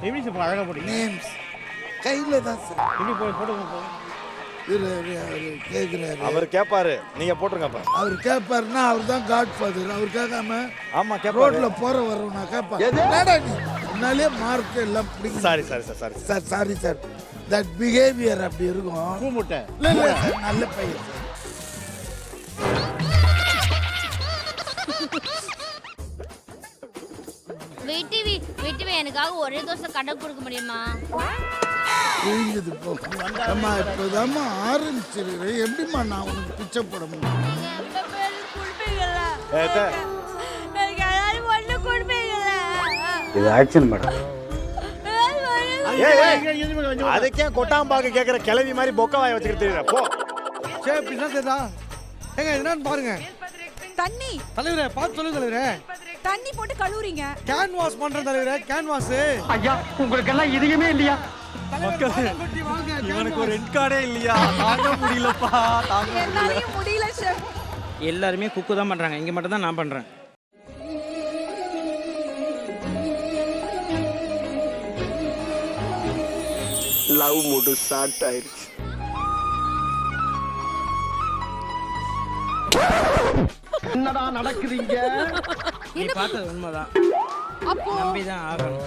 எப்படி சார் அழகாக போட்டீங்க? நேம்ஸ் கையில் தான் சார். எப்படி போய் போட்டு அவர் கேட்குறாரு. அவர் கேட்பாரு, நீங்க போட்டுருங்கப்பா. அவர் கேட்பாருன்னா அவர் தான் காட் ஃபாதர். அவர் கேட்காம ஆமா கேட்பாரு. ரோட்ல போற வரவனா கேட்பாரு. முன்னாலே மார்க் எல்லாம் பிடிக்கும். Sorry sorry sorry sir. That behaviour அப்படி இருக்கும். பூ முட்டை இல்லை சார், நல்ல பையன். வெட்டி எனக்காக ஒரே தோசை கடை கொடுக்க முடியுமா? புரிஞ்சுது போ. அம்மா இப்போதாம்மா ஆரம்பிச்சிருக்கிறேன். எப்படிம்மா நான் உனக்கு பிச்சை போட முடியும்? இது ஆக்ஷன் மேடம். அதுக்கே கொட்டாம்பாக்கு கேட்குற கிளவி மாதிரி பொக்க வாய வச்சுக்கிட்டு தெரியல. போ சே பிசினஸ் ஏதா ஏங்க என்னன்னு பாருங்க. தண்ணி தலைவரே பார்த்து சொல்லுங்க தலைவரே. தண்ணி போட்டு கழுவுறீங்க. கேன்வாஸ் பண்றேன் தலைவரே. கேன்வாஸ். ஐயா உங்களுக்கு எல்லாம் இதுவுமே இல்லையா? இவனுக்கு ஒரு ரெட் கார்டே இல்லையா? தாங்க முடியலப்பா, தாங்க முடியல சார். எல்லாருமே குக்கு தான் பண்றாங்க, இங்க மட்டும் தான் நான் பண்றேன். லவ் மூடு ஸ்டார்ட் ஆயிருச்சு. என்னடா நடக்குதுங்க? நீ பார்த்தது உண்மைதான், நம்பிதான் ஆகணும்.